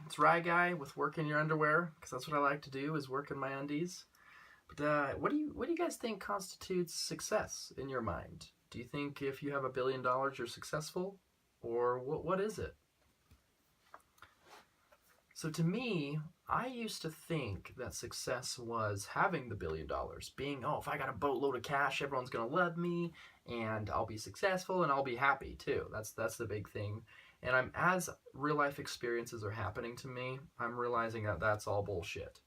It's Rye Guy with Work in Your Underwear, because that's what I like to do, is work in my undies. But what do you guys think constitutes success in your mind? Do you think if you have $1 billion you're successful, or what is it? So to me, I used to think that success was having the $1 billion, being, oh, if I got a boatload of cash, everyone's gonna love me, and I'll be successful, and I'll be happy too. That's the big thing. And as real life experiences are happening to me, I'm realizing that that's all bullshit.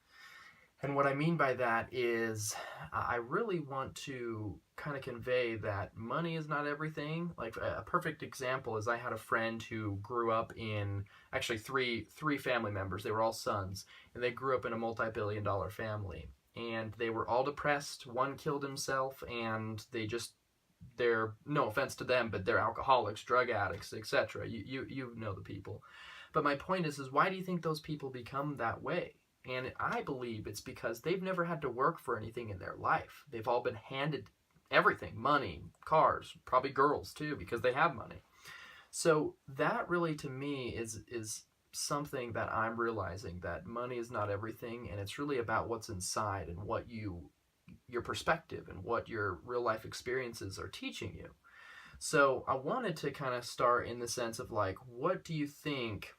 And what I mean by that is I really want to kind of convey that money is not everything. Like a perfect example is I had a friend who grew up in actually three family members. They were all sons, and they grew up in a multi-billion-dollar family. And they were all depressed. One killed himself, and they're, no offense to them, but they're alcoholics, drug addicts, etc. You know the people. But my point is why do you think those people become that way? And I believe it's because they've never had to work for anything in their life. They've all been handed everything, money, cars, probably girls too, because they have money. So that really to me is something that I'm realizing, that money is not everything, and it's really about what's inside and what your perspective and what your real life experiences are teaching you. So I wanted to kind of start in the sense of like, what do you think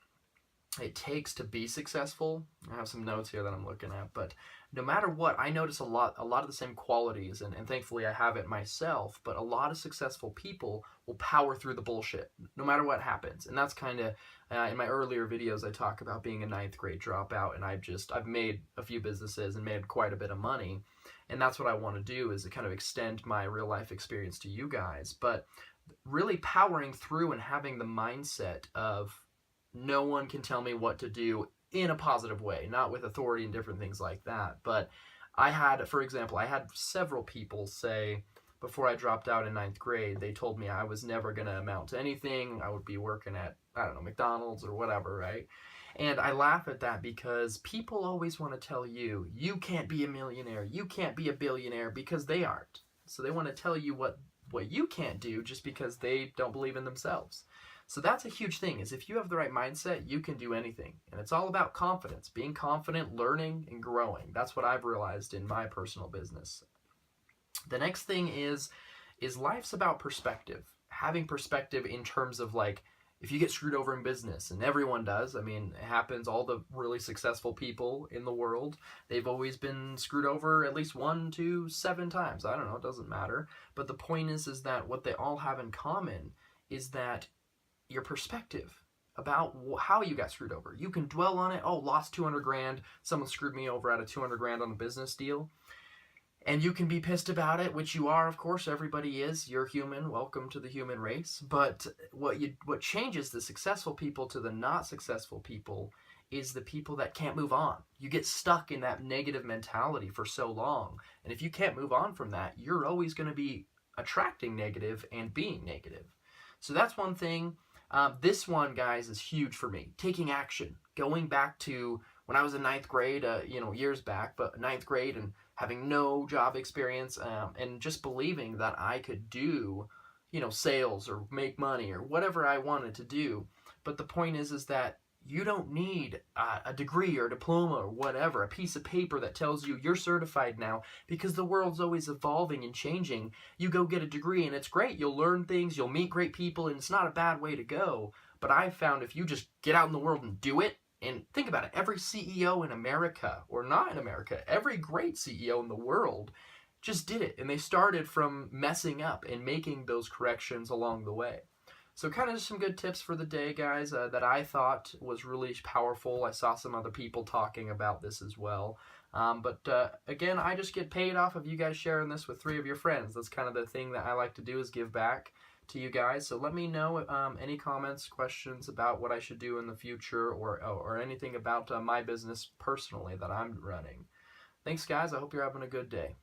it takes to be successful? I have some notes here that I'm looking at, but no matter what, I notice a lot of the same qualities, and thankfully I have it myself, but a lot of successful people will power through the bullshit, no matter what happens. And that's kind of, in my earlier videos, I talk about being a 9th grade dropout, and I've made a few businesses and made quite a bit of money, and that's what I want to do, is to kind of extend my real life experience to you guys. But really powering through and having the mindset of, no one can tell me what to do in a positive way, not with authority and different things like that. But for example, I had several people say, before I dropped out in 9th grade, they told me I was never going to amount to anything. I would be working at, I don't know, McDonald's or whatever, right? And I laugh at that because people always want to tell you, you can't be a millionaire, you can't be a billionaire, because they aren't. So they want to tell you what you can't do just because they don't believe in themselves. So that's a huge thing, is if you have the right mindset, you can do anything. And it's all about confidence, being confident, learning, and growing. That's what I've realized in my personal business. The next thing is life's about perspective. Having perspective in terms of, like, if you get screwed over in business, and everyone does, I mean, it happens, all the really successful people in the world, they've always been screwed over at least 1 to 7 times. I don't know, it doesn't matter. But the point is that what they all have in common is that your perspective about how you got screwed over. You can dwell on it. Oh, lost 200 grand. Someone screwed me over out of 200 grand on a business deal. And you can be pissed about it, which you are, of course. Everybody is. You're human. Welcome to the human race. But what changes the successful people to the not successful people is the people that can't move on. You get stuck in that negative mentality for so long. And if you can't move on from that, you're always going to be attracting negative and being negative. So that's one thing. This one, guys, is huge for me. Taking action. Going back to when I was in 9th grade, years back, but 9th grade, and having no job experience, and just believing that I could do, sales or make money or whatever I wanted to do. But the point is that you don't need a degree or a diploma or whatever, a piece of paper that tells you you're certified now, because the world's always evolving and changing. You go get a degree and it's great. You'll learn things, you'll meet great people, and it's not a bad way to go. But I've found if you just get out in the world and do it, and think about it, every CEO in America, or not in America, every great CEO in the world just did it. And they started from messing up and making those corrections along the way. So kind of just some good tips for the day, guys, that I thought was really powerful. I saw some other people talking about this as well. But again, I just get paid off of you guys sharing this with 3 of your friends. That's kind of the thing that I like to do, is give back to you guys. So let me know any comments, questions about what I should do in the future, or anything about my business personally that I'm running. Thanks, guys. I hope you're having a good day.